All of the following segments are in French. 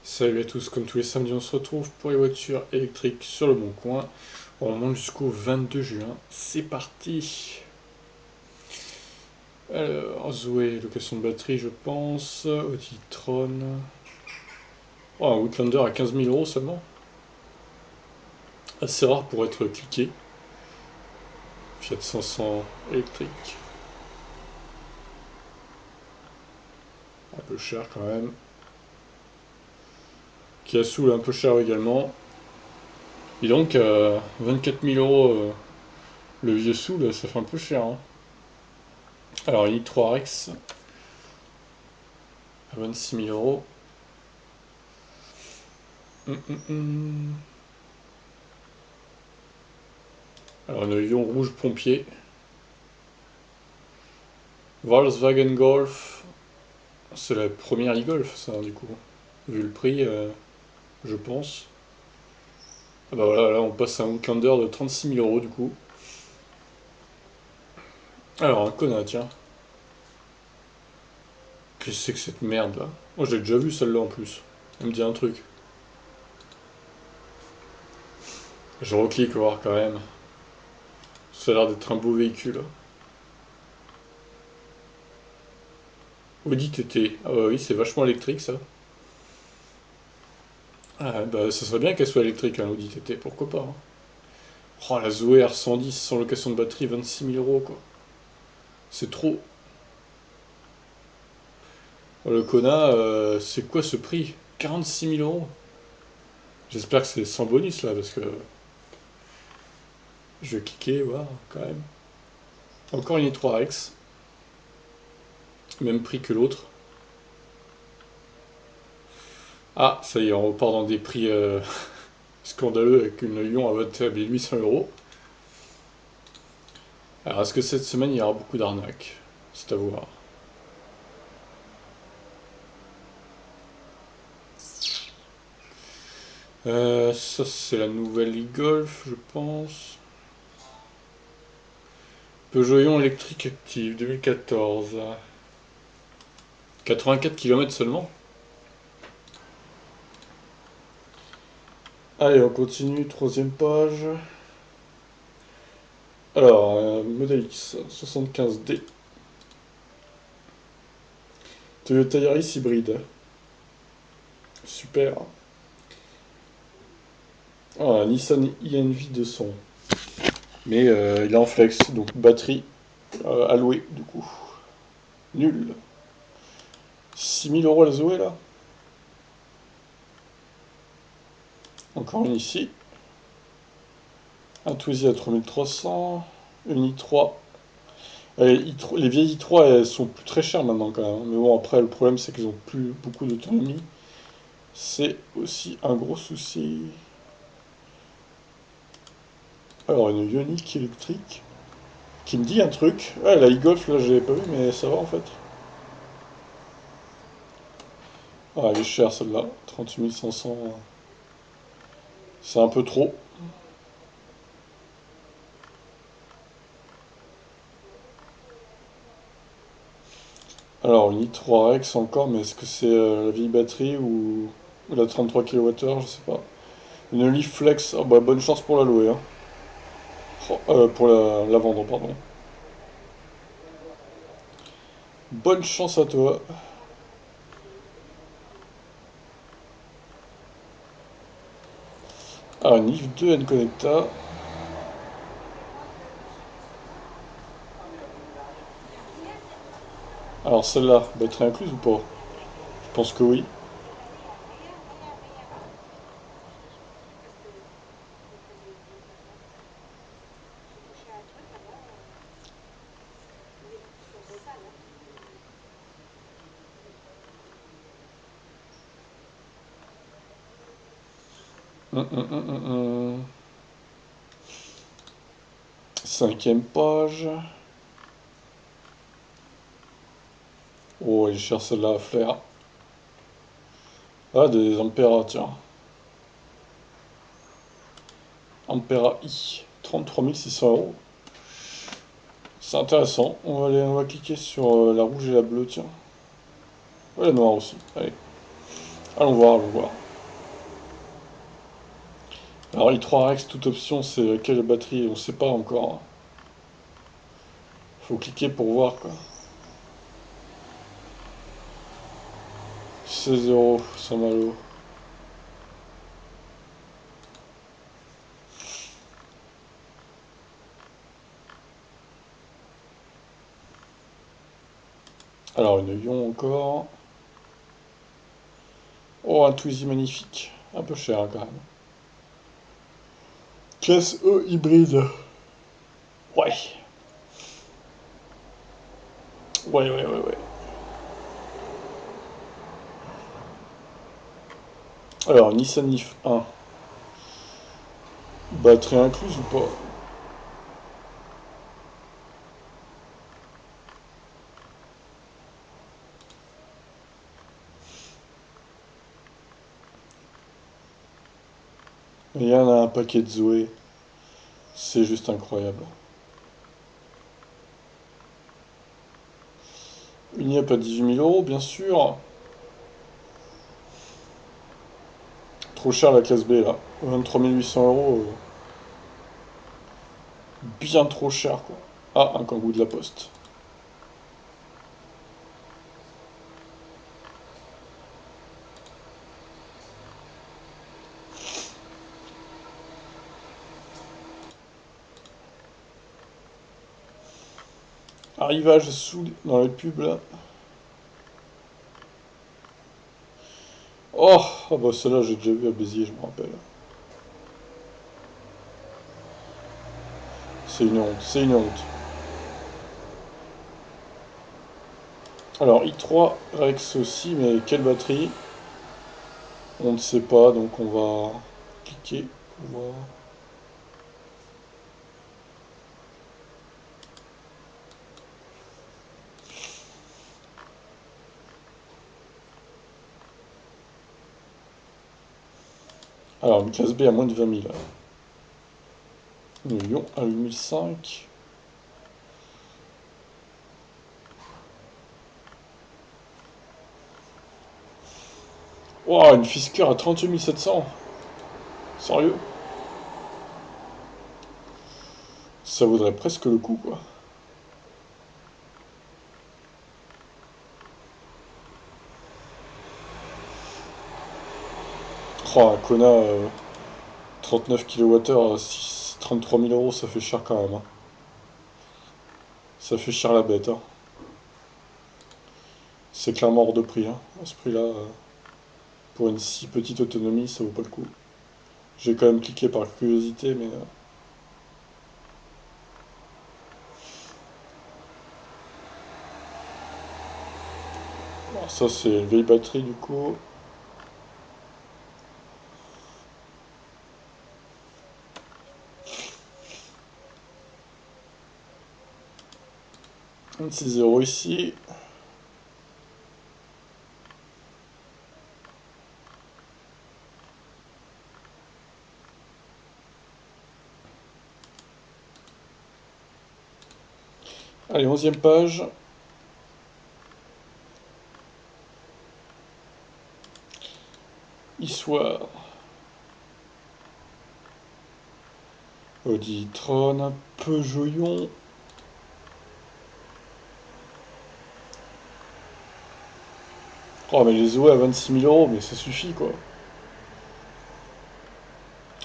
Salut à tous, comme tous les samedis on se retrouve pour les voitures électriques sur le Bon Coin. On remonte jusqu'au 22 juin, c'est parti. Alors, Zoé, location de batterie je pense, Audi Tron. Oh, un Outlander à 15 000 euros seulement. Assez rare pour être cliqué. Fiat 500 électrique. Un peu cher quand même. Kia Soul un peu cher également. Et donc, 24 000 euros le vieux Soul, ça fait un peu cher, hein. Alors, une i3 Rex à 26 000 euros. Hum, hum, hum. Alors, une lion rouge pompier. Volkswagen Golf. C'est la première e-Golf, ça, du coup. Vu le prix, je pense. Ah bah voilà, là, on passe à un Outlander de 36 000 euros, du coup. Alors, un Kona, tiens. Qu'est-ce que c'est que cette merde, là? Moi, j'ai déjà vu celle-là, en plus. Elle me dit un truc. Je reclique, voir, quand même. Ça a l'air d'être un beau véhicule. Audi TT. Ah bah oui, c'est vachement électrique, ça. Ah, bah, ça serait bien qu'elle soit électrique, un Audi TT, pourquoi pas, hein. Oh, la Zoé R110 sans location de batterie, 26 000 euros, quoi. C'est trop. Le Kona, c'est quoi ce prix? 46 000 euros. J'espère que c'est sans bonus là, parce que je vais cliquer, voir quand même. Encore une i3X, même prix que l'autre. Ah, ça y est, on repart dans des prix scandaleux avec une Lyon à 21 800 euros. Alors, est-ce que cette semaine il y aura beaucoup d'arnaques? C'est à voir. Ça, c'est la nouvelle e-Golf, je pense. Peugeot Ion électrique active 2014. 84 km seulement. Allez, on continue, troisième page. Alors, Model X 75D. Toyota Yaris hybride. Super. Ah, un Nissan INV 200. Mais il est en flex, donc batterie allouée du coup. Nul. 6 000 euros la Zoé là. Encore une ici. Un Twizy à 3300. Une i3. Les vieilles i3 elles sont plus très chères maintenant quand même, hein. Mais bon, après le problème c'est qu'ils ont plus beaucoup d'autonomie. C'est aussi un gros souci. Alors une Ioniq électrique. Qui me dit un truc. Ouais, la e-Golf là je l'avais pas vu mais ça va en fait. Ah, elle est chère celle-là, 38 500. C'est un peu trop. Alors, une i3Rex encore, mais est-ce que c'est la vieille batterie ou la 33 kWh, je sais pas. Une Leaf Flex, ah bah bonne chance pour la louer, hein. Oh, pour la vendre, pardon. Bonne chance à toi. Ah, une Leaf 2 N-Connecta. Alors celle-là, batterie incluse ou pas? Je pense que oui. Hum. Cinquième page. Oh, elle est chère celle-là à flair. Ah, des Ampera, tiens. Ampera I, 33 600 euros. C'est intéressant. On va cliquer sur la rouge et la bleue, tiens. Ouais, la noire aussi. Allez. Allons voir, allons voir. Alors, i3 Rex, toute option, c'est quelle batterie? On sait pas encore. Faut cliquer pour voir, quoi. 16 €, Saint-Malo. Alors, une Ion encore. Oh, un Twizy magnifique. Un peu cher, hein, quand même. Classe E hybride. Ouais. Ouais, ouais, ouais, ouais. Alors, Nissan Leaf 1. Batterie incluse ou pas? Il y en a un paquet de Zoé. C'est juste incroyable. Une YEP à 18 000 €, bien sûr. Trop cher la classe B là. 23 800 €. Bien trop cher quoi. Ah, un kangou de la poste. Arrivage sous dans les pubs là. Oh, ah bah celle-là j'ai déjà vu à Béziers, je me rappelle. C'est une honte, c'est une honte. Alors i3 Rex aussi, mais quelle batterie? On ne sait pas, donc on va cliquer pour voir. Alors une classe B à moins de 20 000. Une Lyon à 8005. Ouah, une Fisker à 38 700. Sérieux? Ça vaudrait presque le coup quoi. Oh, un Kona 39 kWh, 33 000 €, ça fait cher quand même, hein. Ça fait cher la bête, hein. C'est clairement hors de prix, hein. À ce prix-là, pour une si petite autonomie, ça vaut pas le coup. J'ai quand même cliqué par curiosité, mais bon, ça c'est une vieille batterie du coup. 26 € ici. Allez, 11e page. Histoire. Audi e-tron, un peu joyon. Oh, mais les OE à 26 000 €, mais ça suffit quoi.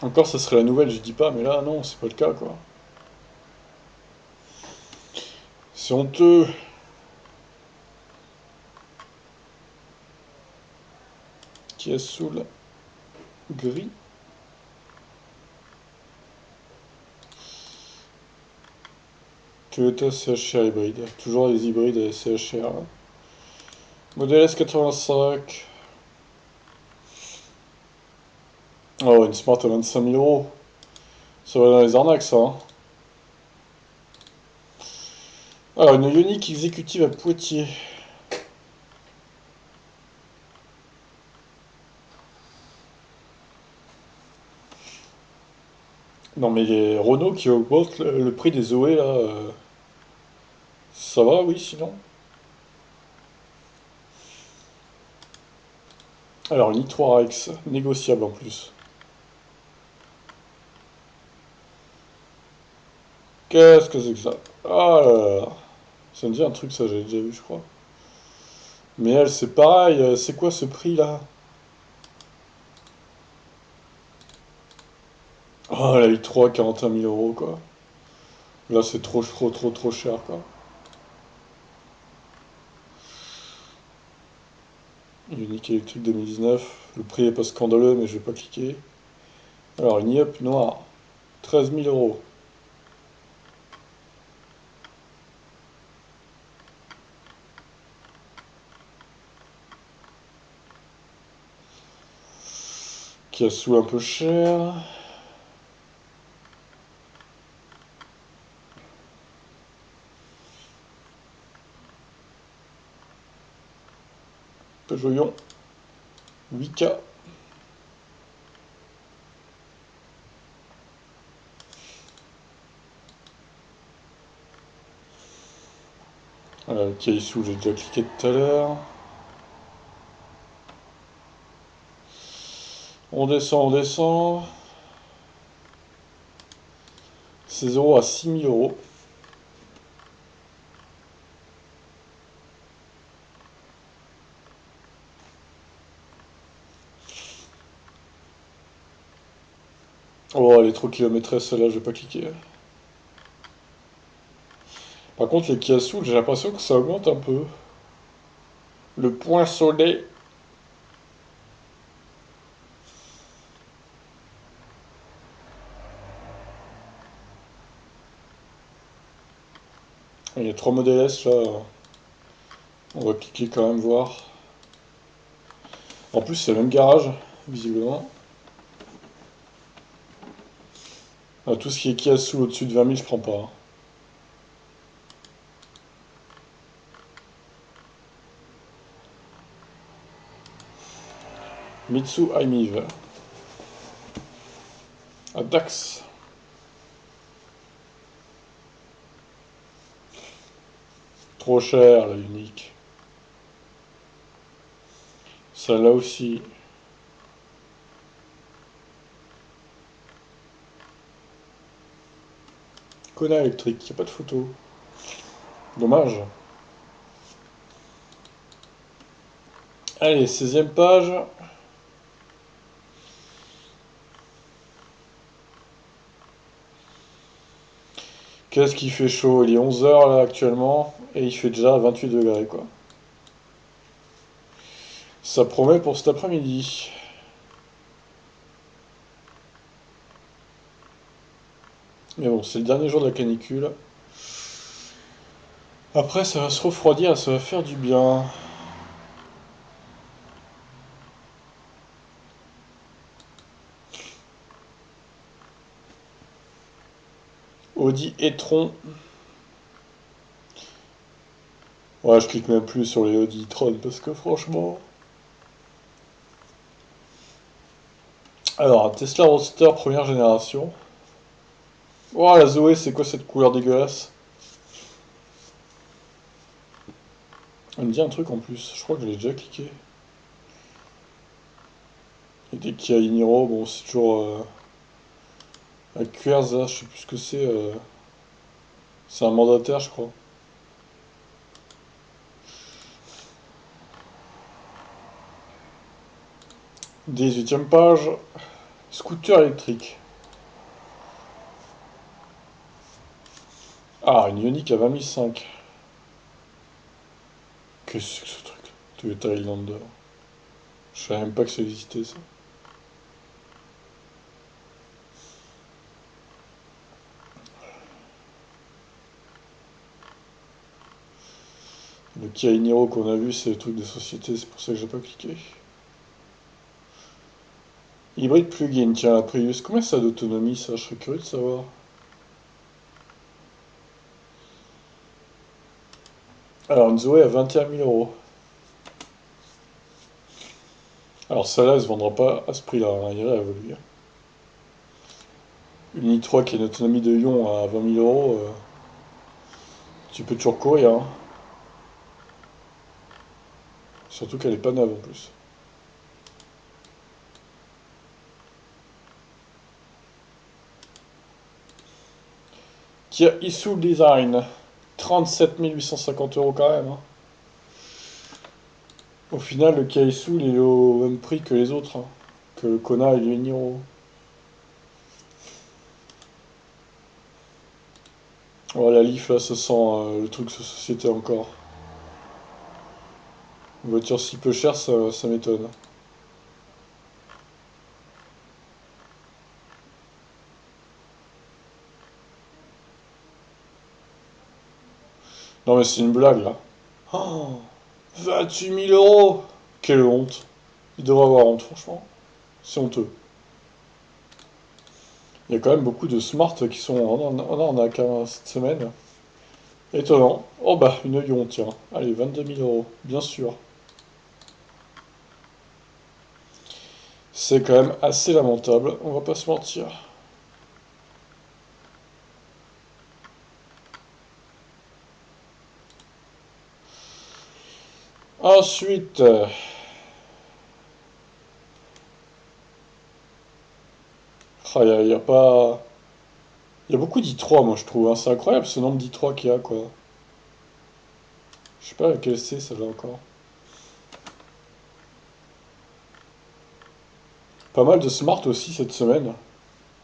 Encore, ça serait la nouvelle, je dis pas, mais là, non, c'est pas le cas quoi. C'est honteux. Qui est sous le gris. Toyota CHR hybride. Toujours les hybrides et CHR. Modèle S85. Oh, une Smart à 25 000 €. Ça va dans les arnaques, ça, hein. Alors, une Ioniq exécutive à Poitiers. Non, mais les Renault qui augmentent le prix des OE, là. Ça va, oui, sinon. Alors, l'I3 Rex, négociable en plus. Qu'est-ce que c'est que ça? Ah là là. Ça me dit un truc, ça, j'ai déjà vu, je crois. Mais elle, c'est pareil, c'est quoi ce prix là? Oh, elle a eu 3, 41 000 euros quoi. Là, c'est trop cher quoi. Unique électrique 2019. Le prix est pas scandaleux, mais je vais pas cliquer. Alors, une IEP noire. 13 000 euros. Qui a sous un peu cher. Peugeot Ion. 8K. Qui est sous, j'ai déjà cliqué tout à l'heure. On descend, on descend. C'est 0 à 6 000 euros. Oh, elle est trop kilométrée celle-là, je vais pas cliquer. Par contre, les Kia Soul, j'ai l'impression que ça augmente un peu. Le poinçonnet. Il y a 3 modèles S là. On va cliquer quand même voir. En plus, c'est le même garage, visiblement. Ah, tout ce qui est Kia Soul au-dessus de 20 000, je prends pas, hein. Mitsu Aimiv. À Dax. Trop cher, la unique. Celle-là aussi. Kona électrique, y a pas de photo. Dommage. Allez, 16e page. Qu'est-ce qui fait chaud? Il est 11 heures là actuellement et il fait déjà 28 degrés quoi. Ça promet pour cet après-midi. Mais bon, c'est le dernier jour de la canicule. Après, ça va se refroidir, ça va faire du bien. Audi e-tron. Ouais, je clique même plus sur les Audi e-tron parce que franchement. Alors, un Tesla Roadster première génération. Oh, la Zoé, c'est quoi cette couleur dégueulasse? Elle me dit un truc en plus, je crois que je l'ai déjà cliqué. Et des Kia Niro, bon, c'est toujours. La QRZ, je sais plus ce que c'est. C'est un mandataire, je crois. 18e page. Scooter électrique. Ah, une Ioniq à 20 500. Qu'est-ce que c'est que ce truc? Toyota Highlander. Je savais même pas que ça existait ça. Le Kia Niro qu'on a vu, c'est le truc des sociétés, c'est pour ça que j'ai pas cliqué. Hybride plug-in, tiens, la Prius. Combien ça a d'autonomie ça? Je serais curieux de savoir. Alors, une Zoé à 21 000 euros. Alors, celle-là, elle se vendra pas à ce prix-là, hein, il a évolué. Une i3 qui a une autonomie de ion à 20 000 euros, tu peux toujours courir, hein. Surtout qu'elle est pas neuve en plus. Kia Isuzu Design. 37 850 € quand même, hein. Au final, le Kia Isuzu, il est au même prix que les autres, hein. Que le Kona et le Niro. Oh, la Leaf, là, ça sent le truc de société encore. Une voiture si peu chère, ça m'étonne. Non, mais c'est une blague, là. Oh, 28 000 €! Quelle honte. Il devrait avoir honte, franchement. C'est honteux. Il y a quand même beaucoup de Smart qui sont en arnaque hein, cette semaine. Étonnant. Oh bah, une Lyon, tiens. Allez, 22 000 €, bien sûr. C'est quand même assez lamentable, on va pas se mentir. Ensuite, il y a pas... Il y a beaucoup d'i3, moi, je trouve, hein. C'est incroyable ce nombre d'i3 qu'il y a, quoi. Je sais pas laquelle c'est, celle-là, encore. Pas mal de Smart aussi, cette semaine.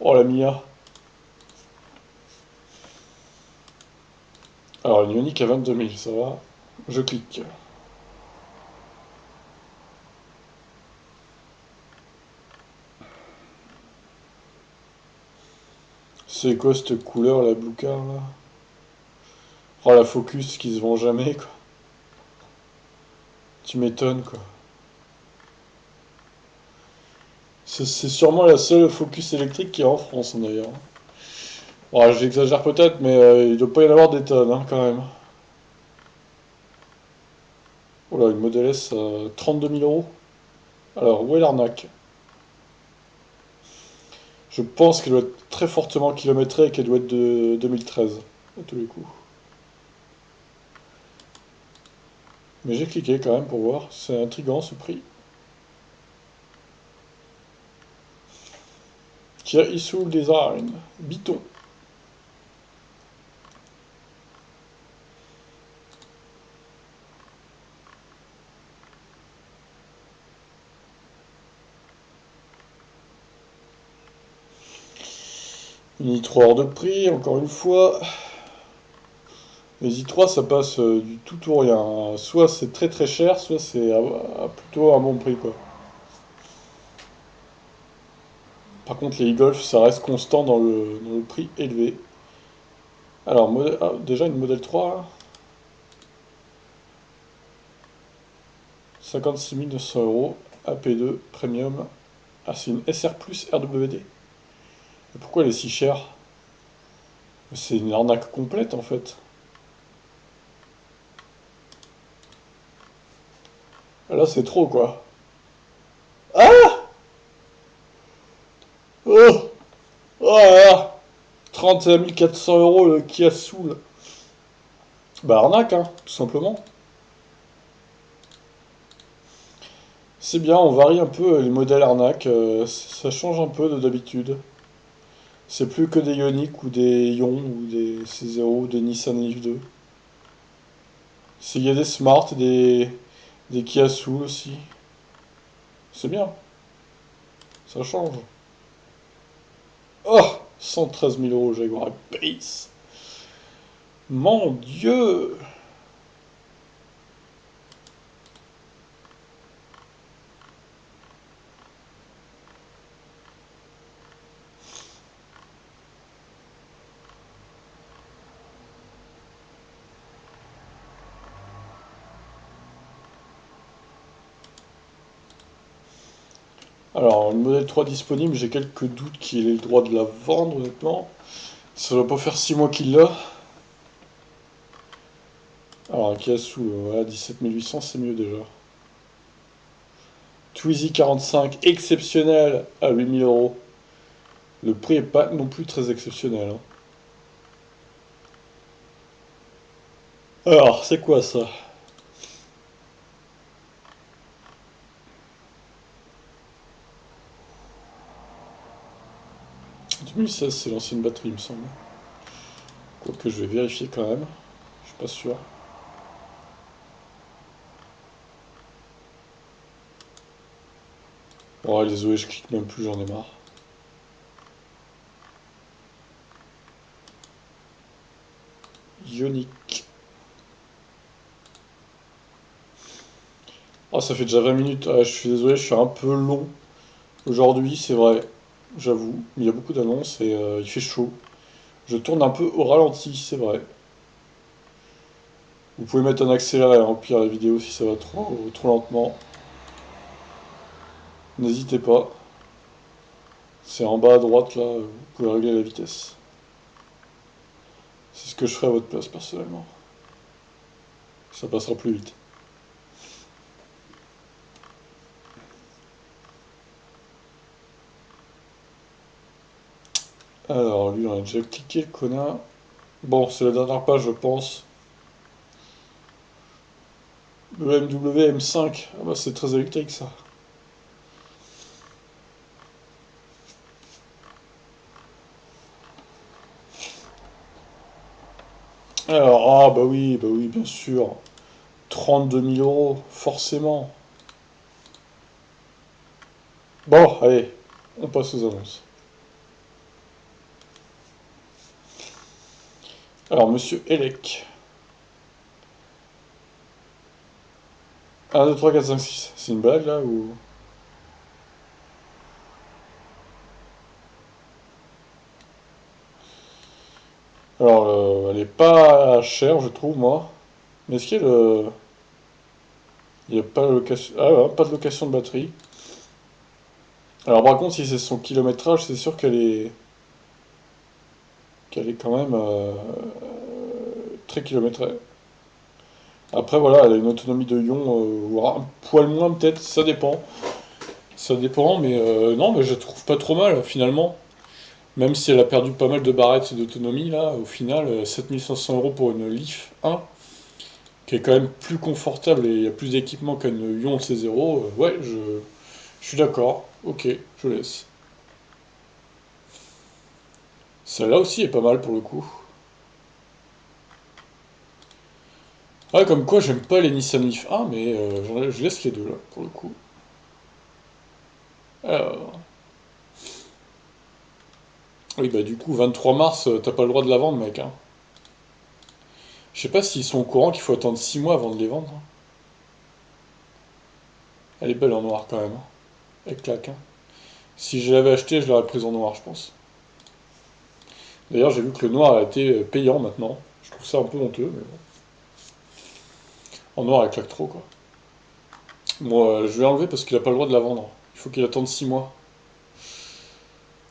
Oh, la Mia. Alors, une Ioniq à 22 000, ça va. Je clique. C'est quoi cette couleur, la Blue Car, là? Oh, la Focus qui se vend jamais, quoi. Tu m'étonnes, quoi. C'est sûrement la seule Focus électrique qui est en France, hein, d'ailleurs. Bon, j'exagère peut-être, mais il doit pas y en avoir des tonnes, hein, quand même. Oh là, une Model S à 32 000 €. Alors, où est l'arnaque? Je pense qu'elle doit être très fortement kilométrée et qu'elle doit être de 2013, à tous les coups. Mais j'ai cliqué quand même pour voir. C'est intriguant ce prix. Kia Isuzu Design. Biton. Une i3 hors de prix, encore une fois. Les i3, ça passe du tout ou rien, hein. Soit c'est très très cher, soit c'est plutôt un bon prix, quoi. Par contre, les e-Golf, ça reste constant dans le prix élevé. Alors, déjà une modèle 3, hein. 56 900 € AP2 Premium. Ah, c'est une SR Plus RWD. Et pourquoi elle est si chère? C'est une arnaque complète en fait. Là, c'est trop quoi. Ah! Oh! Oh là là! 31 400 € le Kia Soul. Bah, arnaque, hein, tout simplement. C'est bien, on varie un peu les modèles arnaque. Ça change un peu de d'habitude. C'est plus que des Ioniq ou des Ion ou des C0 ou des Nissan Leaf 2. Il y a des Smart, des Kia Soul aussi. C'est bien, ça change. Oh! 113 000 € Jaguar Pace. Mon Dieu! Alors, le modèle 3 disponible, j'ai quelques doutes qu'il ait le droit de la vendre, honnêtement. Ça doit pas faire 6 mois qu'il l'a. Alors, un Kia sous, voilà, 17 800, c'est mieux déjà. Twizy 45, exceptionnel, à 8 000 €. Le prix est pas non plus très exceptionnel, hein. Alors, c'est quoi ça? 2016, c'est l'ancienne batterie, il me semble. Quoique je vais vérifier quand même. Je suis pas sûr. Oh, les OE, je clique même plus, j'en ai marre. Ionic. Oh, ça fait déjà 20 minutes. Ah, je suis désolé, je suis un peu long aujourd'hui, c'est vrai. J'avoue. Il y a beaucoup d'annonces et il fait chaud. Je tourne un peu au ralenti, c'est vrai. Vous pouvez mettre un accéléré, hein, au pire, la vidéo si ça va trop lentement. N'hésitez pas. C'est en bas à droite, là, vous pouvez régler la vitesse. C'est ce que je ferai à votre place, personnellement. Ça passera plus vite. Alors, lui, on a déjà cliqué, le connard. Bon, c'est la dernière page, je pense. BMW M5. Ah bah, c'est très électrique, ça. Alors, ah bah oui, bien sûr. 32 000 euros, forcément. Bon, allez, on passe aux annonces. Alors, monsieur Elec. 1, 2, 3, 4, 5, 6. C'est une blague, là, ou... Alors, elle est pas chère, je trouve, moi. Mais est-ce qu'il y a le... Il n'y a pas de location... Ah, ouais, pas de location de batterie. Alors, par contre, si c'est son kilométrage, c'est sûr qu'elle est quand même très kilométrée. Après, voilà, elle a une autonomie de ion, voire un poil moins, peut-être, ça dépend. Ça dépend, mais non, mais je la trouve pas trop mal, finalement. Même si elle a perdu pas mal de barrettes d'autonomie, là, au final, 7 500 € pour une Leaf 1, qui est quand même plus confortable et il y a plus d'équipement qu'une Ion C0, ouais, je suis d'accord, ok, je laisse. Celle-là aussi est pas mal pour le coup. Ah, comme quoi j'aime pas les Nissan Leaf 1, mais je laisse les deux là, pour le coup. Alors, oui, bah du coup, 23 mars, t'as pas le droit de la vendre, mec, hein. Je sais pas s'ils sont au courant qu'il faut attendre 6 mois avant de les vendre, hein. Elle est belle en noir quand même, hein. Elle claque, hein. Si je l'avais acheté, je l'aurais prise en noir, je pense. D'ailleurs, j'ai vu que le noir a été payant maintenant. Je trouve ça un peu honteux, mais bon. En noir, elle claque trop, quoi. Moi, je vais enlever parce qu'il a pas le droit de la vendre. Il faut qu'il attende 6 mois.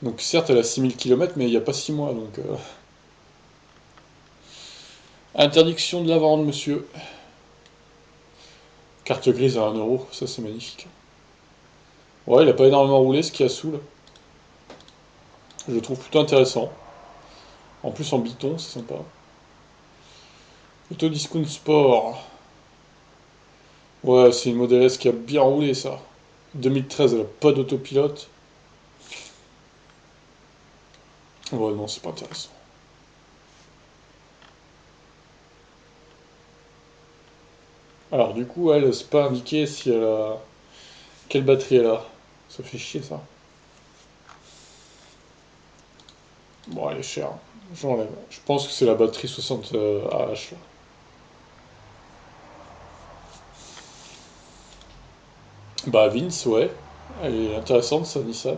Donc certes, elle a 6 000 km, mais il n'y a pas 6 mois, donc... Interdiction de la vendre, monsieur. Carte grise à 1 euro, ça c'est magnifique. Ouais, il a pas énormément roulé, ce qui a saoul. Je le trouve plutôt intéressant. En plus en biton, c'est sympa. Auto Discount Sport. Ouais, c'est une Model S qui a bien roulé, ça. 2013, elle a pas d'autopilote. Ouais, non, c'est pas intéressant. Alors du coup, elle, c'est pas indiqué si elle a... Quelle batterie elle a. Ça fait chier, ça. Bon, elle est chère. J'enlève. Je pense que c'est la batterie 60 Ah là. Bah, Vince, ouais. Elle est intéressante, sa Nissan.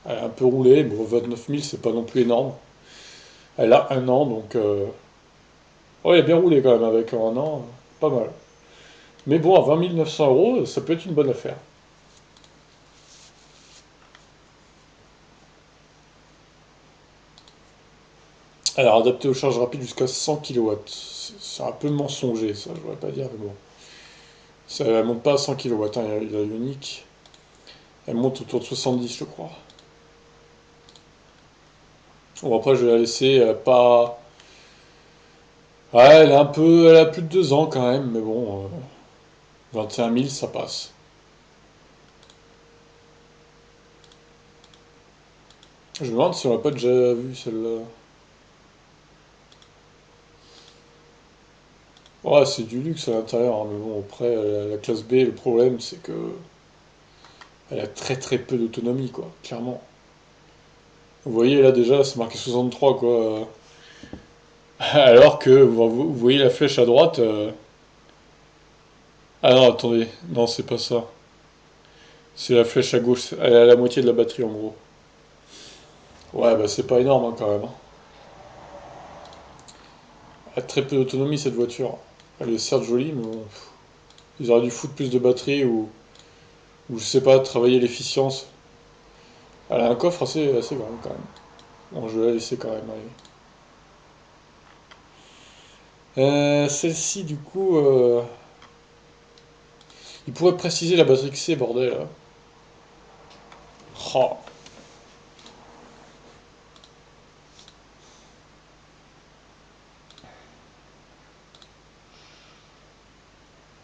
Elle a un peu roulé. Bon, 29 000, c'est pas non plus énorme. Elle a 1 an, donc... Ouais, elle a bien roulé quand même avec un an. Pas mal. Mais bon, à 20 900 €, ça peut être une bonne affaire. Alors, adapté aux charges rapides jusqu'à 100 kW. C'est un peu mensonger, ça, je voudrais pas dire, mais bon. Ça, elle monte pas à 100 kW, hein, il y a Ioniq. Elle monte autour de 70, je crois. Bon, après, je vais la laisser, elle a pas... Ouais, elle a un peu... Elle a plus de 2 ans, quand même, mais bon... 21 000, ça passe. Je me demande si on l'a pas déjà vu, celle-là. Ouais, c'est du luxe à l'intérieur, hein, mais bon, après, la classe B, le problème, c'est que elle a très très peu d'autonomie, quoi, clairement. Vous voyez, là, déjà, c'est marqué 63, quoi. Alors que, vous voyez la flèche à droite. Ah non, attendez, non, c'est pas ça. C'est la flèche à gauche, elle est à la moitié de la batterie, en gros. Ouais, bah c'est pas énorme, hein, quand même, hein. Elle a très peu d'autonomie, cette voiture. Elle est certes jolie, mais bon, ils auraient dû foutre plus de batterie ou je sais pas, travailler l'efficience. Elle a un coffre assez grand, quand même. Bon, je vais la laisser quand même, allez. Celle-ci, du coup, il pourrait préciser la batterie que c'est, bordel, là. Oh,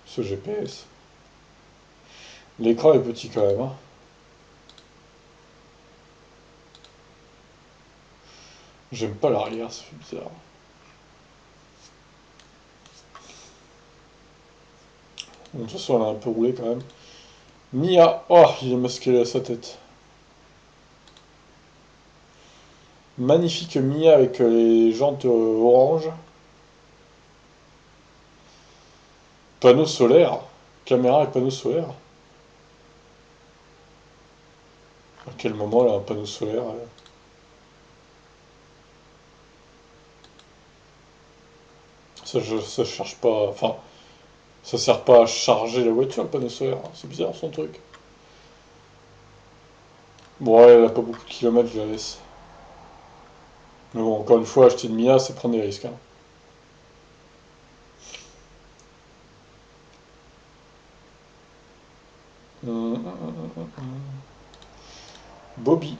ce GPS. L'écran est petit quand même, hein. J'aime pas l'arrière, ça fait bizarre. Bon, de toute façon, elle a un peu roulé quand même. Mia, oh, il est masqué à sa tête. Magnifique Mia avec les jantes orange. Panneau solaire. Caméra et panneau solaire. À quel moment là, un panneau solaire ça charge pas. Enfin, ça sert pas à charger la voiture, le panneau solaire, hein. C'est bizarre son truc. Bon, ouais, elle a pas beaucoup de kilomètres, je la laisse. Mais bon, encore une fois, acheter une Mia, c'est prendre des risques, hein. Bobby.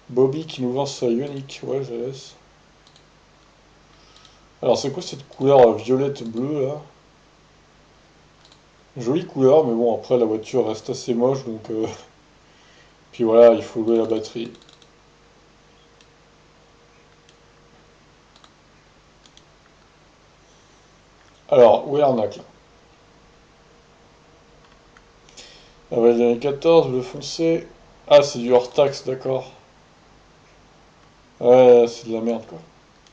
Bobby qui nous vend sa Ioniq. Ouais, je la laisse. Alors, c'est quoi cette couleur violette bleue là? Jolie couleur, mais bon, après la voiture reste assez moche, donc. Puis voilà, il faut louer la batterie. Alors, où est l'arnaque là? Ah ouais, les années 14, le foncé. Ah, c'est du hors-taxe, d'accord. Ouais, c'est de la merde quoi.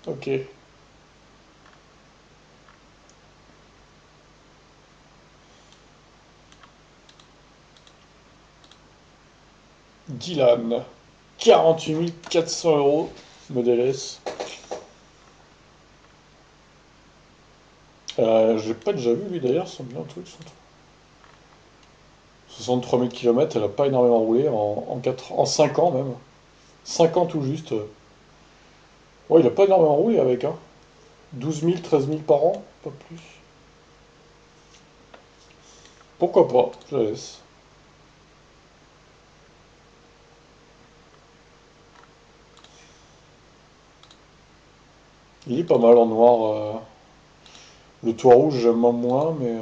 Ok. Dylan. 48 400 euros, modèle S. J'ai pas déjà vu lui d'ailleurs, ça me dit un truc. 63 000 km, elle a pas énormément roulé en 5 ans même. 5 ans tout juste. Ouais, il a pas énormément roulé avec, hein. 12 000, 13 000 par an, pas plus. Pourquoi pas, je la laisse. Il est pas mal en noir. Le toit rouge, j'aime moins, mais.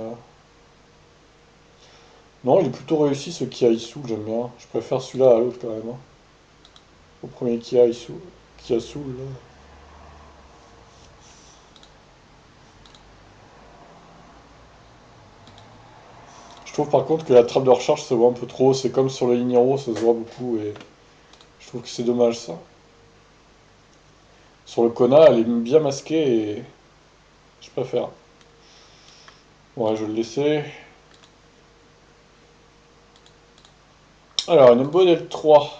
Non, il est plutôt réussi ce Kia Issou, j'aime bien. Je préfère celui-là à l'autre quand même, hein. Au premier Kia Issou. Kia Soul, là. Je trouve par contre que la trappe de recharge se voit un peu trop. C'est comme sur le Lignero, ça se voit beaucoup et je trouve que c'est dommage ça. Sur le Kona, elle est bien masquée et je préfère. Ouais, je vais le laisser. Alors, une modèle 3,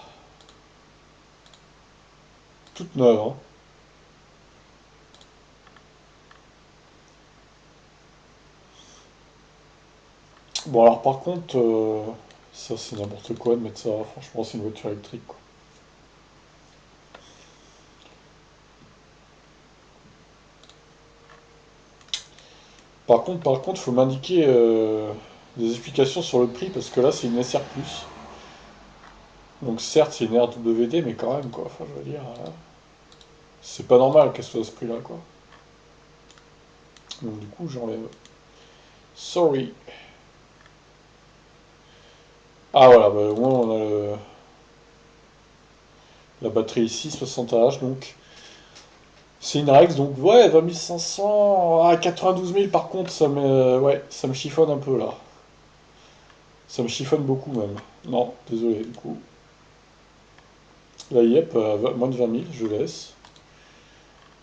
toute neuve, hein. Bon, alors par contre, ça c'est n'importe quoi de mettre ça. Franchement, c'est une voiture électrique, quoi. Par contre, faut m'indiquer des explications sur le prix parce que là, c'est une SR+. Donc certes, c'est une RWD, mais quand même, quoi. Enfin, je veux dire, c'est pas normal qu'elle soit à ce prix-là, quoi. Donc du coup, j'enlève. Sorry. Ah voilà, bah, au moins on a la batterie ici, 60 Ah, donc C'est une Rex, donc ouais, 20 500 à 92 000 par contre, ouais, ça me chiffonne un peu là. Ça me chiffonne beaucoup même. Non, désolé du coup. La Yep, moins de 20 000, je laisse.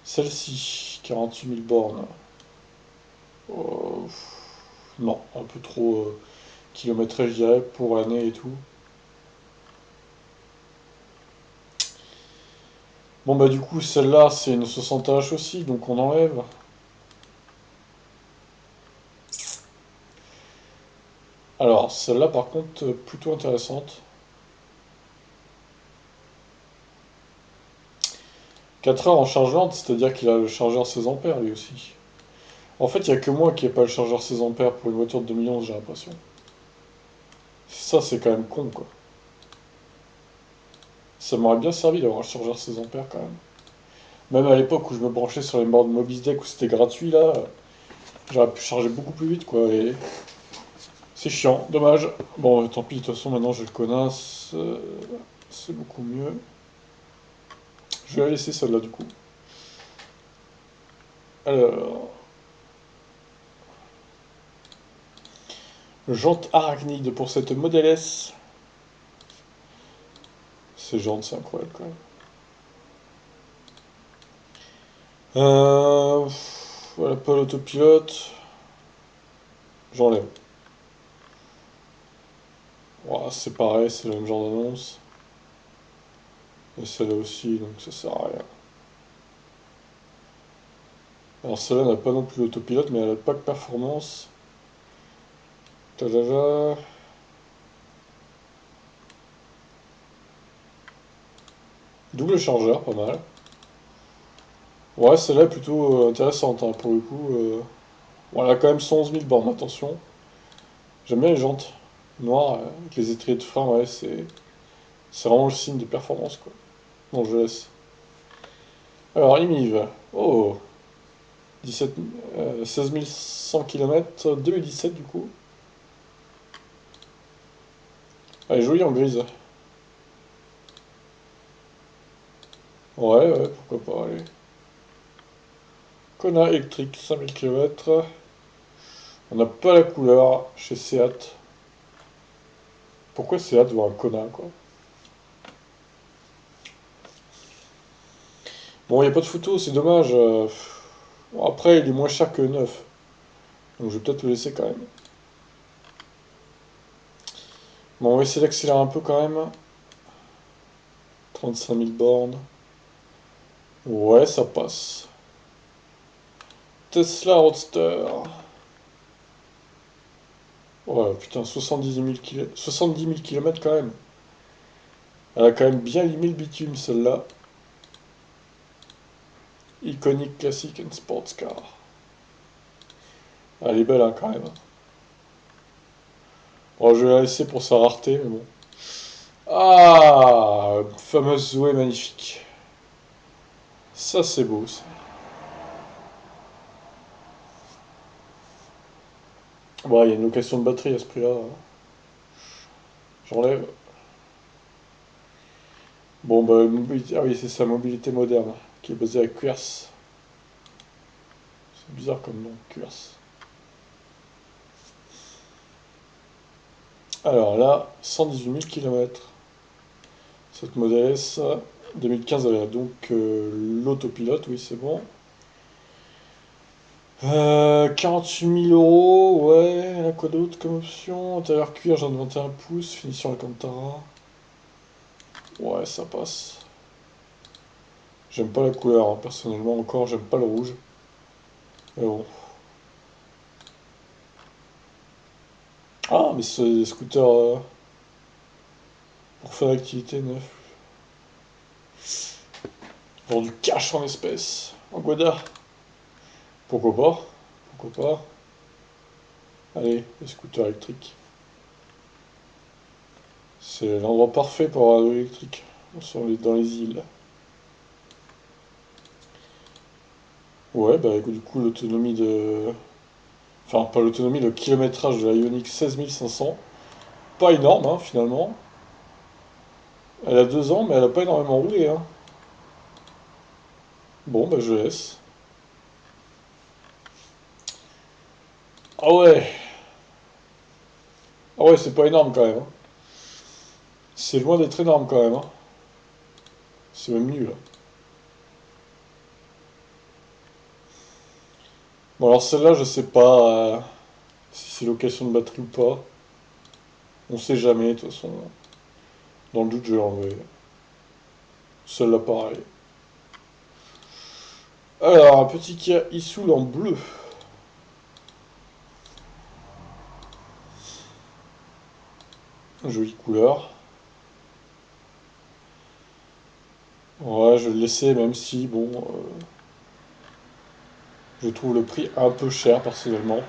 Celle-ci, 48 000 bornes. Euh, non, un peu trop kilométrage, je dirais, pour l'année et tout. Bon bah du coup, celle-là, c'est une 60H aussi, donc on enlève. Alors, celle-là, par contre, plutôt intéressante. 4 heures en charge lente, c'est-à-dire qu'il a le chargeur 16 ampères lui aussi. En fait, il n'y a que moi qui n'ai pas le chargeur 16 ampères pour une voiture de 2011, j'ai l'impression. Ça, c'est quand même con, quoi. Ça m'aurait bien servi d'avoir le chargeur 16 ampères quand même. Même à l'époque où je me branchais sur les bornes Mobisdeck où c'était gratuit, là, j'aurais pu charger beaucoup plus vite, quoi. Et c'est chiant, dommage. Bon, tant pis, de toute façon, maintenant je le connasse. C'est beaucoup mieux. Je vais la laisser celle-là, du coup. Alors, jante arachnide pour cette Model S. Ces jantes, c'est incroyable, quand même. Voilà, pas l'autopilote. J'enlève. Voilà, c'est pareil, c'est le même genre d'annonce. Et celle-là aussi, donc ça sert à rien. Alors celle-là n'a pas non plus l'autopilote, mais elle a le pack performance. Tadada. Double chargeur, pas mal. Ouais, celle-là est plutôt intéressante, hein, pour le coup. Bon, elle a quand même 111 000 bornes, attention. J'aime bien les jantes noires, avec les étriers de frein, ouais, c'est vraiment le signe de performance, quoi. Bon, je laisse. Alors, IMIV. Oh, 17, 16 100 km, 2017 du coup. Elle est jolie en grise. Ouais, ouais, pourquoi pas, allez. Kona électrique, 5000 km. On n'a pas la couleur chez Seat. Pourquoi Seat veut un Kona, quoi? Bon, il n'y a pas de photo, c'est dommage. Bon, après, il est moins cher que neuf. Donc je vais peut-être le laisser quand même. Bon, on va essayer d'accélérer un peu quand même. 35 000 bornes. Ouais, ça passe. Tesla Roadster. Ouais, putain, 70 000 km quand même. Elle a quand même bien limé le bitume, celle-là. Iconic Classic and Sports Car. Elle est belle, hein, quand même. Bon, je vais la laisser pour sa rareté, mais bon. Ah, fameuse Zoé magnifique. Ça, c'est beau, ça. Bon, il y a une location de batterie à ce prix-là, hein. J'enlève. Bon, bah, ah oui, c'est sa mobilité moderne, qui est basée à Cuers. C'est bizarre comme nom, Cuers. Alors là, 118 000 km. Cette Model S, 2015, elle a donc l'autopilote, oui, c'est bon. 48 000 euros, ouais, elle a quoi d'autre comme option? Intérieur cuir, j'en ai 21 pouces, finition Alcantara. Ouais, ça passe. J'aime pas la couleur, hein, personnellement, encore, j'aime pas le rouge. Mais bon. Ah, mais c'est des scooters pour faire l'activité neuf. Pour du cash en espèces. En Goda. Pourquoi pas? Pourquoi pas? Allez, les scooters électriques. C'est l'endroit parfait pour avoir de l'électrique. Dans les îles. Ouais, bah du coup, l'autonomie de. Enfin, pas l'autonomie, le kilométrage de la Ioniq 16 500. Pas énorme, hein, finalement. Elle a 2 ans, mais elle a pas énormément roulé, hein. Bon, bah je laisse. Ah ouais! Ah ouais, c'est pas énorme quand même, hein. C'est loin d'être énorme quand même, hein. C'est même nul, hein. Bon, alors celle-là, je sais pas si c'est location de batterie ou pas. On sait jamais, de toute façon. Dans le doute, je vais l'enlever. Celle-là, pareil. Alors, un petit Kia Issoul en bleu. Jolie couleur. Ouais, je vais le laisser, même si, bon, je trouve le prix un peu cher, personnellement.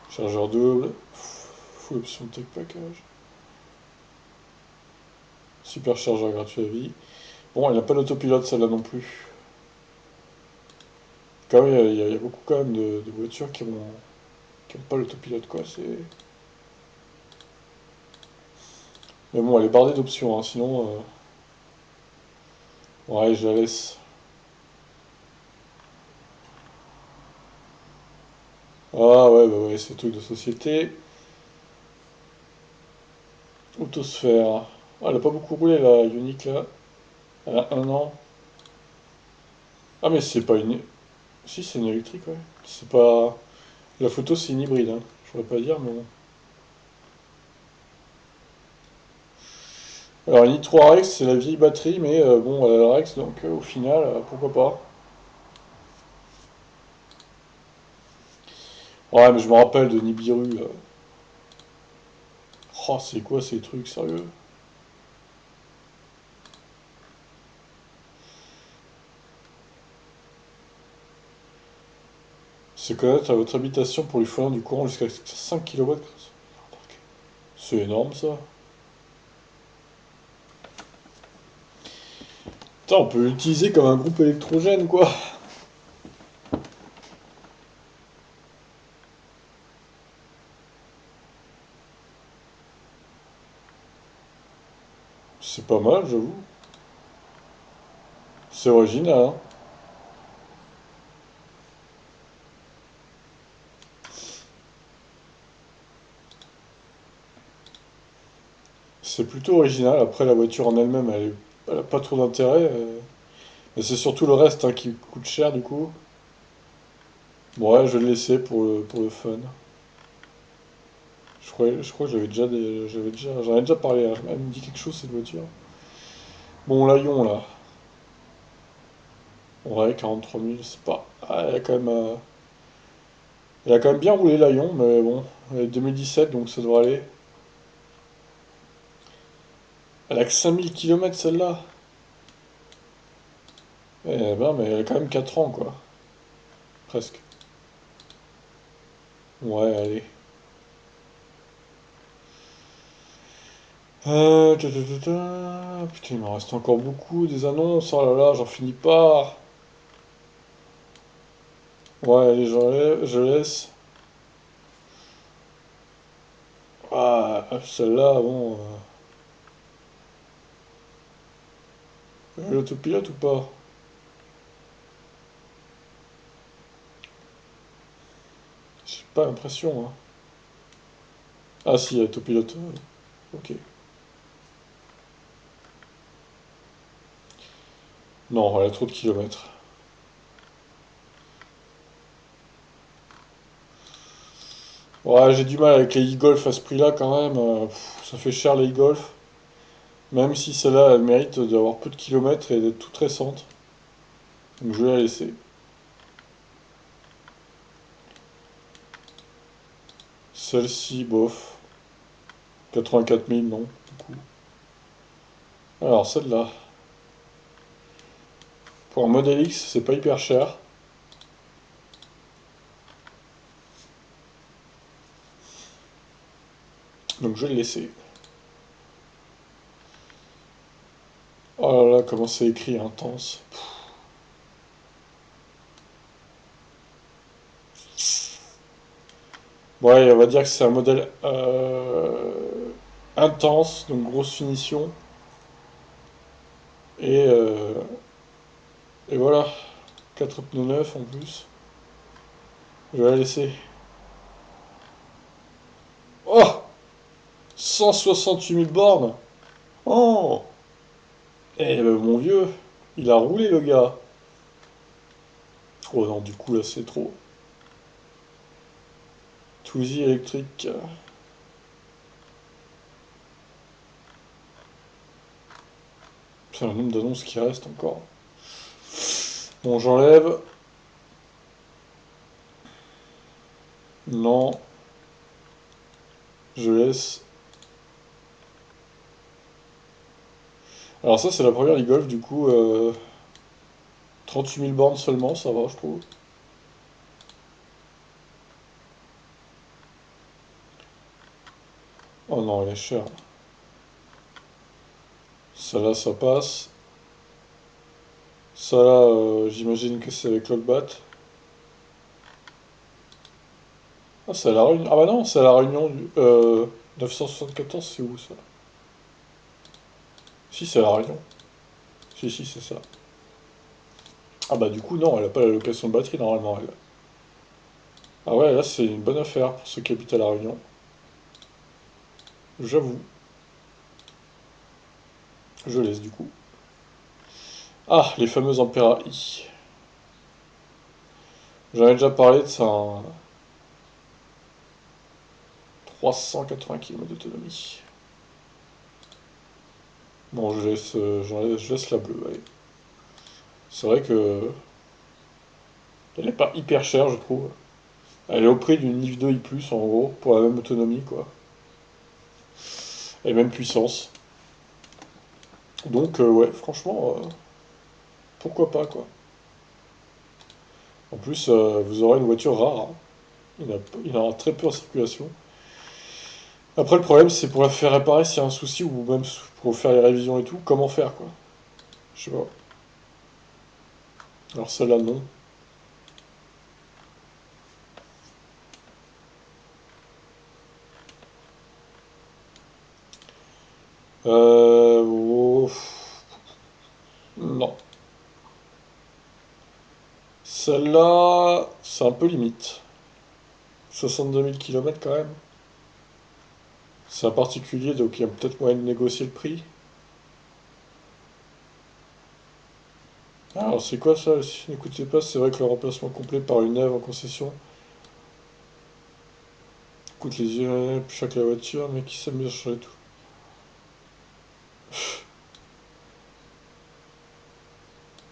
Chargeur double. Full option tech package. Super chargeur gratuit à vie. Bon, elle n'a pas d'autopilote, celle-là non plus. Quand même, il y a beaucoup quand même de voitures qui ont pas l'autopilote, quoi. Mais bon, elle est bardée d'options, hein, sinon, ouais, je la laisse. Ah ouais, bah ouais, c'est truc de société. Autosphère. Ah, elle a pas beaucoup roulé, la Ioniq, là. Elle a 1 an. Ah, mais c'est pas une... Si, c'est une électrique, ouais. C'est pas... La photo, c'est une hybride, hein. Je pourrais pas dire, mais bon. Alors, une i3 Rex, c'est la vieille batterie, mais bon, elle a la Rex, donc au final, pourquoi pas. Ouais, mais je me rappelle de Nibiru, là. Oh, c'est quoi ces trucs, sérieux? C'est connaître à votre habitation pour lui fournir du courant jusqu'à 5 kW. C'est énorme, ça. Putain, on peut l'utiliser comme un groupe électrogène, quoi. C'est pas mal, j'avoue. C'est original, hein. C'est plutôt original. Après, la voiture en elle-même, elle a pas trop d'intérêt. Mais c'est surtout le reste hein, qui coûte cher, du coup. Bon, ouais, je vais le laisser pour le fun. Je crois que j'en ai déjà parlé. Hein. Elle me dit quelque chose, cette voiture. Bon, l'Aion, là. Ouais, 43 000, c'est pas... Ah, elle a quand même bien roulé, l'Aion, mais bon. Elle est 2017, donc ça devrait aller. Elle a que 5 000 km, celle-là. Eh ben, mais elle a quand même 4 ans, quoi. Presque. Ouais, allez. Putain, il m'en reste encore beaucoup, des annonces. Oh là là, j'en finis pas. Ouais, allez, je laisse. Ah, celle-là, bon. L'autopilote ou pas? J'ai pas l'impression, hein. Ah si, autopilote. Ok. Non, elle a trop de kilomètres. Ouais, j'ai du mal avec les e-Golf à ce prix-là quand même. Ça fait cher les e-Golf. Même si celle-là, elle mérite d'avoir peu de kilomètres et d'être toute récente. Donc je vais la laisser. Celle-ci, bof. 84 000, non, du coup. Alors celle-là. Pour un Model X, c'est pas hyper cher. Donc je vais le laisser. Oh là là, comment c'est écrit intense. Ouais, on va dire que c'est un modèle. intense, donc grosse finition. Et, euh, et voilà, 4 pneus neufs en plus. Je vais la laisser. Oh! 168 000 bornes! Oh! Eh ben mon vieux, il a roulé le gars. Oh non, du coup là c'est trop. Twizy électrique. Putain, le nombre d'annonces qui reste encore. Bon, j'enlève. Non, je laisse. Alors ça c'est la première e-golf du coup. 38 000 bornes seulement, ça va je trouve. Oh non, elle est chère. Ça là ça passe. Ça là, j'imagine que c'est avec Logbat. Ah, c'est à la Réunion. Ah bah non, c'est à la Réunion du. 974, c'est où ça? Si, c'est à la Réunion. Si, si, c'est ça. Ah bah du coup, non, elle a pas la location de batterie normalement, elle. Ah ouais, là c'est une bonne affaire pour ceux qui habitent à la Réunion. J'avoue. Je laisse du coup. Ah, les fameuses Ampera I. J'en ai déjà parlé de ça, hein. 380 km d'autonomie. Bon, je laisse la bleue, allez. C'est vrai que elle est pas hyper chère, je trouve. Elle est au prix d'une NIF 2 i+, en gros, pour la même autonomie, quoi. Et même puissance. Donc, ouais, franchement, pourquoi pas, quoi. En plus, vous aurez une voiture rare, hein. Il y en aura très peu en circulation. Après, le problème, c'est pour la faire réparer s'il y a un souci, ou même pour faire les révisions et tout, comment faire, quoi. Je sais pas. Alors celle-là, non. Oh, non. Celle-là, c'est un peu limite. 62 000 km quand même. C'est un particulier, donc il y a peut-être moyen de négocier le prix. Alors c'est quoi ça? Si n'écoutez pas, c'est vrai que le remplacement complet par une Ève en concession coûte les yeux plus cher que la voiture, mais qui s'amuse à changer tout.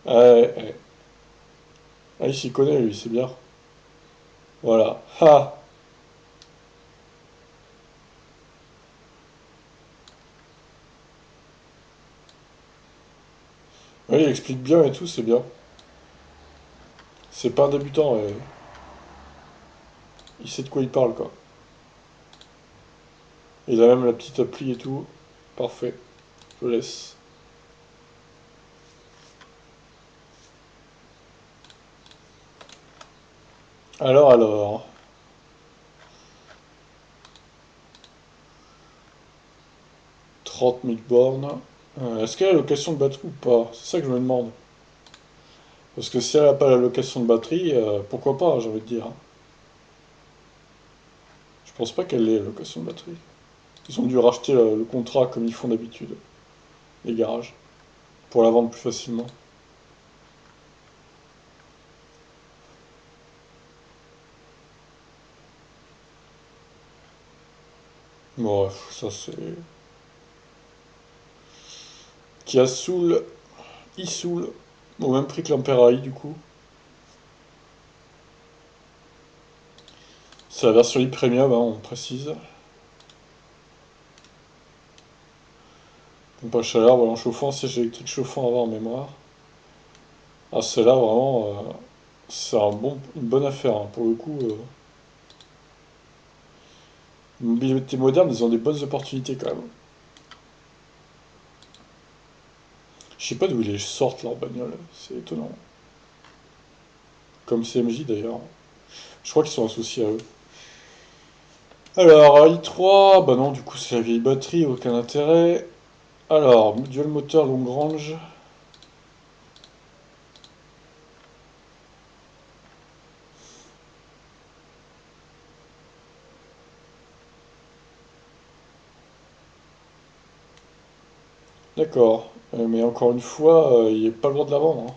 Ah, ouais, ouais. Ah, il s'y connaît lui, c'est bien. Voilà. Ha! Oui, il explique bien et tout, c'est bien. C'est pas un débutant, il sait de quoi il parle, quoi. Il a même la petite appli et tout. Parfait. Je laisse. Alors. 30 000 bornes. Est-ce qu'elle a la location de batterie ou pas? C'est ça que je me demande. Parce que si elle n'a pas la location de batterie, pourquoi pas, j'ai envie de dire, hein. Je pense pas qu'elle ait la location de batterie. Ils ont dû racheter le contrat comme ils font d'habitude, les garages, pour la vendre plus facilement. Bon, ça c'est. Kia Soul, e-Soul, au même prix que l'Ampera i du coup. C'est la version e-Premium, hein, on précise. Pompe à chaleur, ballon chauffant, siège électrique chauffant avant en mémoire. Ah, celle-là, vraiment, c'est une bonne affaire, hein. Pour le coup, les mobilités modernes, ils ont des bonnes opportunités quand même. Je sais pas d'où ils sortent leurs bagnoles, c'est étonnant. Comme CMJ d'ailleurs. Je crois qu'ils sont associés à eux. Alors, i3, bah non, du coup, c'est la vieille batterie, aucun intérêt. Alors, dual moteur long range. D'accord. Mais encore une fois, il n'est pas le droit de la vendre, hein.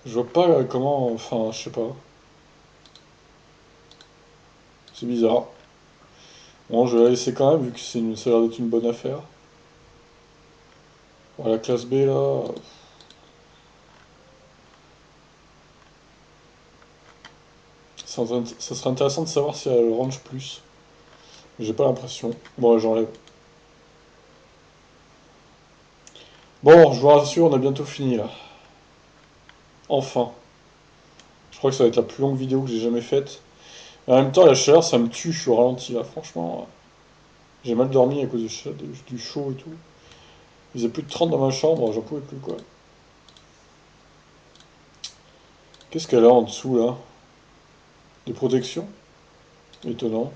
Je vois pas comment. Enfin, je sais pas. C'est bizarre. Bon, je vais la laisser quand même, vu que ça a l'air d'être une bonne affaire. Bon, la classe B, là. Ça serait intéressant de savoir si elle range plus. J'ai pas l'impression. Bon, j'enlève. Bon, je vous rassure, on a bientôt fini, là. Enfin. Je crois que ça va être la plus longue vidéo que j'ai jamais faite. Et en même temps, la chaleur, ça me tue, je suis au ralenti, là. Franchement, j'ai mal dormi à cause du chaud et tout. Il faisait plus de 30 dans ma chambre, j'en pouvais plus, quoi. Qu'est-ce qu'elle a en dessous, là? Des protections? Étonnant.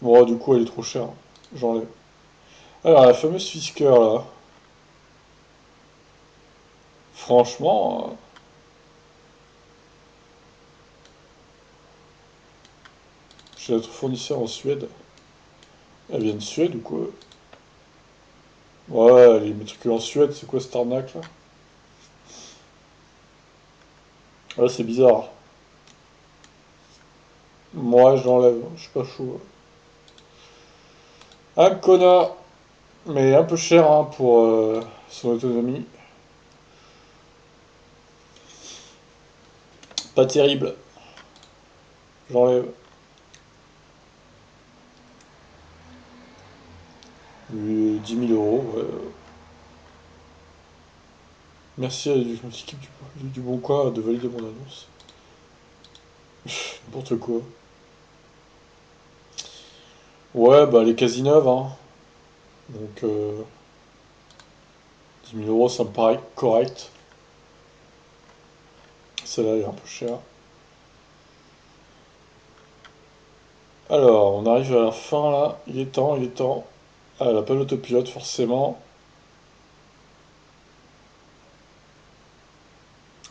Bon, du coup, elle est trop chère. J'enlève. Alors, la fameuse Fisker, là. Franchement, chez notre fournisseur en Suède. Elle vient de Suède ou quoi? Ouais, elle est matriculée en Suède, c'est quoi cette arnaque, là? Ouais, c'est bizarre. Moi, je l'enlève, je suis pas chaud. Un Kona, mais un peu cher hein, pour son autonomie. Pas terrible, j'enlève. 10 000 euros, ouais. Merci à l'équipe du Bon Coin de valider mon annonce. N'importe quoi. Ouais, bah elle est quasi neuve, hein. Donc 10 000 euros, ça me paraît correct. Celle-là, elle est un peu chère. Alors, on arrive à la fin là. Il est temps, il est temps. Ah, elle a pas d'autopilote forcément.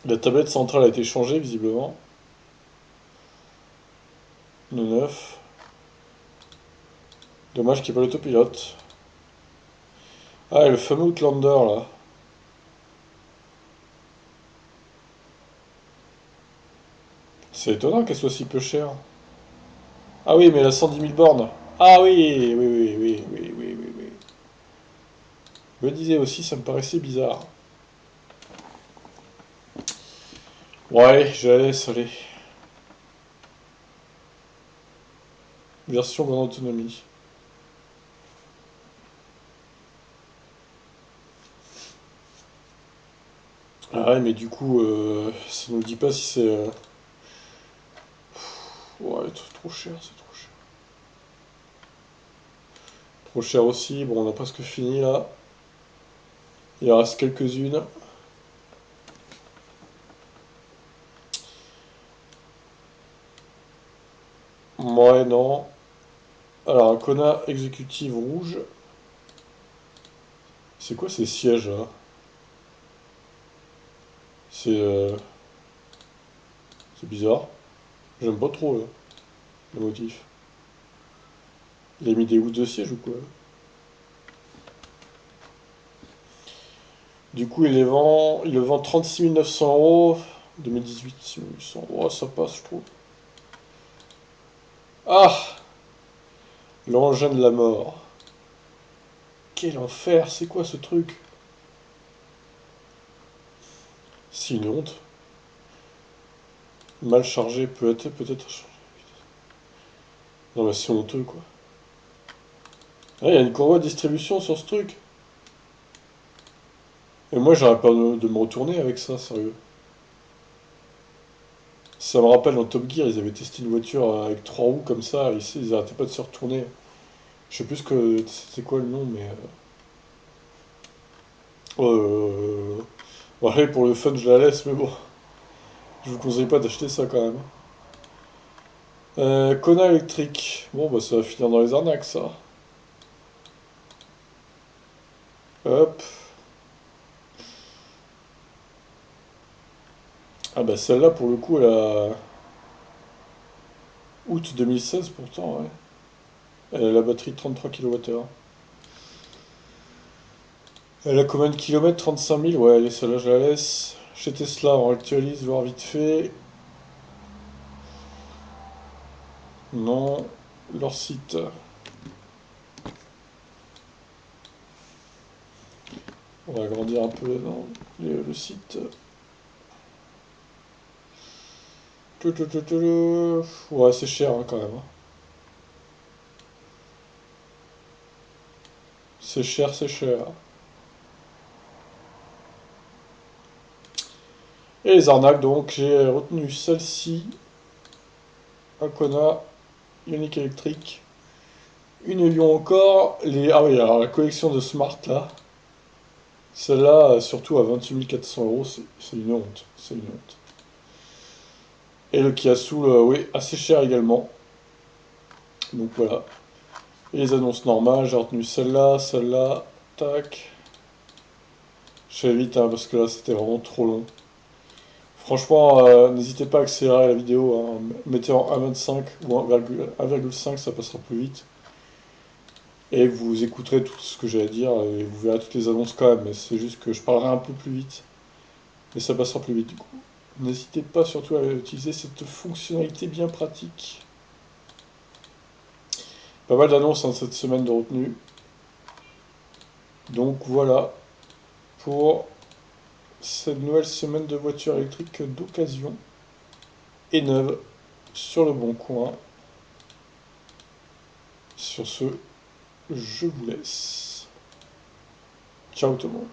La tablette centrale a été changée visiblement. De neuf. Dommage qu'il n'y ait pas l'autopilote. Ah, et le fameux Outlander là. C'est étonnant qu'elle soit si peu chère. Ah oui, mais elle a 110 000 bornes. Ah oui, oui, oui, oui, oui, oui, oui, oui. Je me disais aussi, ça me paraissait bizarre. Ouais, je la laisse aller. Version grande autonomie. Ah ouais, mais du coup, ça nous dit pas si c'est... Ouais, trop cher, c'est trop cher. Trop cher aussi. Bon, on a presque fini là. Il en reste quelques-unes. Ouais, non. Alors, un Kona exécutive rouge. C'est quoi ces sièges là? C'est bizarre. J'aime pas trop là, le motif. Il a mis des housses de siège ou quoi? Du coup, il le vend 36 900 euros. 2018, 6 800. Oh, ça passe, je trouve. Ah! L'engin de la mort. Quel enfer, c'est quoi ce truc? C'est une honte. Mal chargé, peut-être. Non, mais c'est honteux quoi. Ah, il y a une courroie de distribution sur ce truc. Et moi, j'arrête pas de me retourner avec ça, sérieux. Ça me rappelle dans Top Gear, ils avaient testé une voiture avec trois roues comme ça, et ils arrêtaient pas de se retourner. Je sais plus c'était quoi le nom, mais. Bon, allez, pour le fun, je la laisse, mais bon. Je vous conseille pas d'acheter ça quand même. Kona électrique. Bon, bah ça va finir dans les arnaques, ça. Hop. Ah bah celle-là, pour le coup, elle a... Août 2016, pourtant, ouais. Elle a la batterie de 33 kWh. Elle a combien de kilomètres? 35 000. Ouais, allez, celle-là, je la laisse. Chez Tesla, on actualise, voir vite fait. Non. Leur site. On va agrandir un peu dans le site. Ouais, c'est cher hein, quand même, hein. C'est cher, c'est cher. Et les arnaques, donc, j'ai retenu celle-ci, Ancona, Ioniq électrique. Une Lyon encore. Ah oui, alors la collection de Smart là. Celle-là, surtout à 28 400 euros, c'est une honte. C'est une honte. Et le Kiasu, oui, assez cher également. Donc voilà. Et les annonces normales, j'ai retenu celle-là, celle-là, tac. Je fais vite hein, parce que là c'était vraiment trop long. Franchement, n'hésitez pas à accélérer la vidéo, hein. Mettez en 1,25 ou 1,5, ça passera plus vite. Et vous écouterez tout ce que j'ai à dire et vous verrez toutes les annonces quand même. Mais c'est juste que je parlerai un peu plus vite. Mais ça passera plus vite du coup. N'hésitez pas surtout à utiliser cette fonctionnalité bien pratique. Pas mal d'annonces hein, cette semaine de retenue. Donc voilà pour cette nouvelle semaine de voitures électriques d'occasion et neuve sur le bon coin. Sur ce, je vous laisse. Ciao tout le monde.